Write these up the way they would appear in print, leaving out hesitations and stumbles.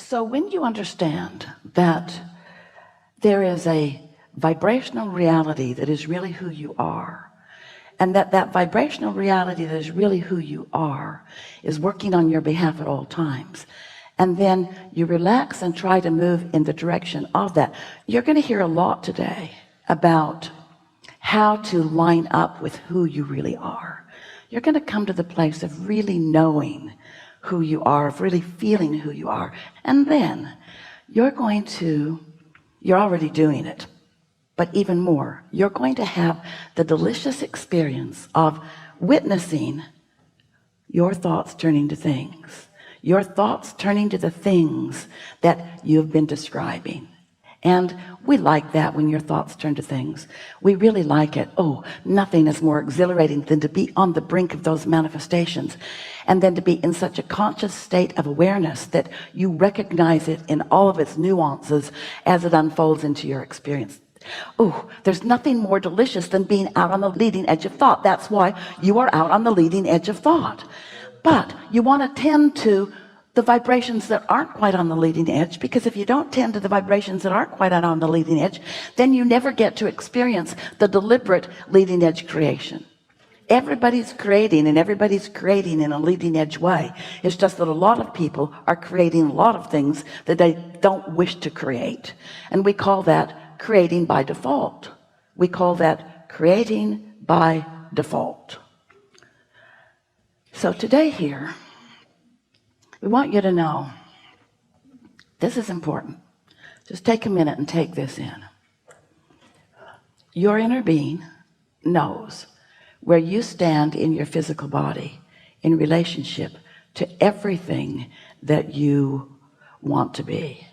So when you understand that there is a vibrational reality that is really who you are, and that vibrational reality that is really who you are is working on your behalf at all times, and then you relax and try to move in the direction of that, you're going to hear a lot today about how to line up with who you really are. You're going to come to the place of really knowing who you are, of really feeling who you are, and then you're already doing it, but even more, you're going to have the delicious experience of witnessing your thoughts turning to things, your thoughts turning to the things that you've been describing. And we like that when your thoughts turn to things. We really like it. Oh, nothing is more exhilarating than to be on the brink of those manifestations, and then to be in such a conscious state of awareness that you recognize it in all of its nuances as it unfolds into your experience. Oh, there's nothing more delicious than being out on the leading edge of thought. That's why you are out on the leading edge of thought. But you want to tend to the vibrations that aren't quite on the leading edge, because if you don't tend to the vibrations that aren't quite out on the leading edge, then you never get to experience the deliberate leading edge creation. Everybody's creating, and everybody's creating in a leading edge way. It's just that a lot of people are creating a lot of things that they don't wish to create, and we call that creating by default. We call that creating by default. So today here, we want you to know this is important. Just take a minute and take this in. Your inner being knows where you stand in your physical body in relationship to everything that you want to be.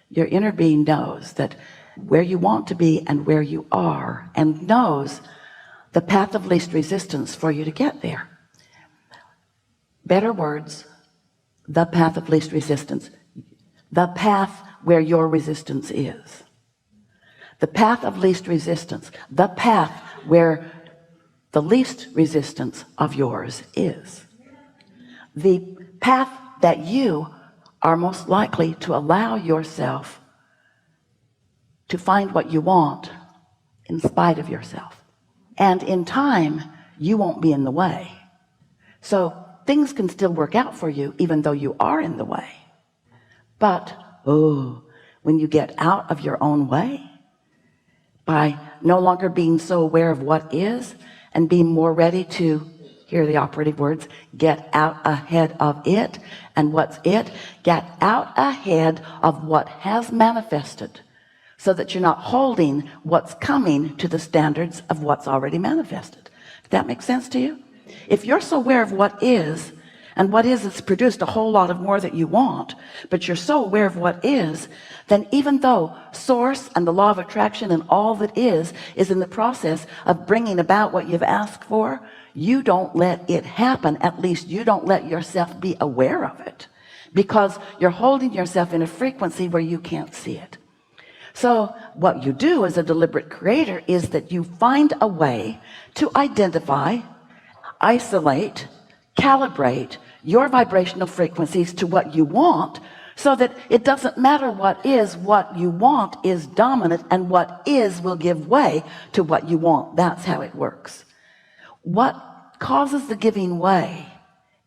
Your inner being knows that where you want to be and where you are, and knows the path of least resistance for you to get there. Better words, the path of least resistance, the path where your resistance is, the path of least resistance, the path where the least resistance of yours is, the path that you are most likely to allow yourself to find what you want in spite of yourself, and in time you won't be in the way. So things can still work out for you even though you are in the way. But when you get out of your own way, by no longer being so aware of what is and being more ready to hear the operative words, get out ahead of it. And what's it? Get out ahead of what has manifested, so that you're not holding what's coming to the standards of what's already manifested. Does that make sense to you? If you're so aware of what is, and what is, it's produced a whole lot of more that you want, but you're so aware of what is, then even though source and the law of attraction and all that is in the process of bringing about what you've asked for, you don't let it happen. At least you don't let yourself be aware of it, because you're holding yourself in a frequency where you can't see it. So what you do as a deliberate creator is that you find a way to identify, isolate, calibrate your vibrational frequencies to what you want, so that it doesn't matter what you want is dominant, and what is will give way to what you want. That's how it works. What causes the giving way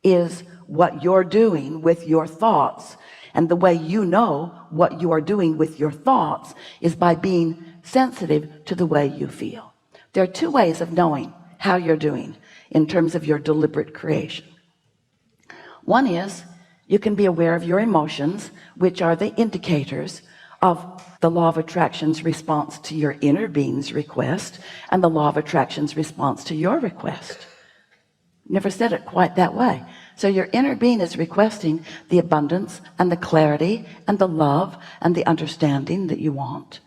is what you're doing with your thoughts, and the way you know what you are doing with your thoughts is by being sensitive to the way you feel. There are two ways of knowing how you're doing in terms of your deliberate creation. One is you can be aware of your emotions, which are the indicators of the law of attraction's response to your inner being's request, and the law of attraction's response to your request. Never said it quite that way. So your inner being is requesting the abundance and the clarity and the love and the understanding that you want,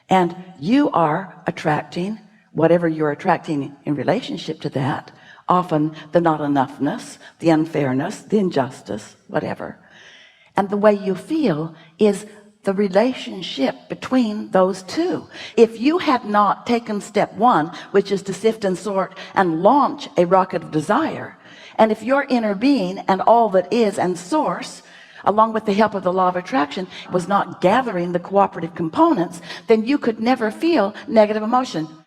and you are attracting whatever you're attracting in relationship to that. Often the not enoughness, the unfairness, the injustice, whatever. And the way you feel is the relationship between those two. If you had not taken step one, which is to sift and sort and launch a rocket of desire, and if your inner being and all that is and source along with the help of the law of attraction, was not gathering the cooperative components, then you could never feel negative emotion.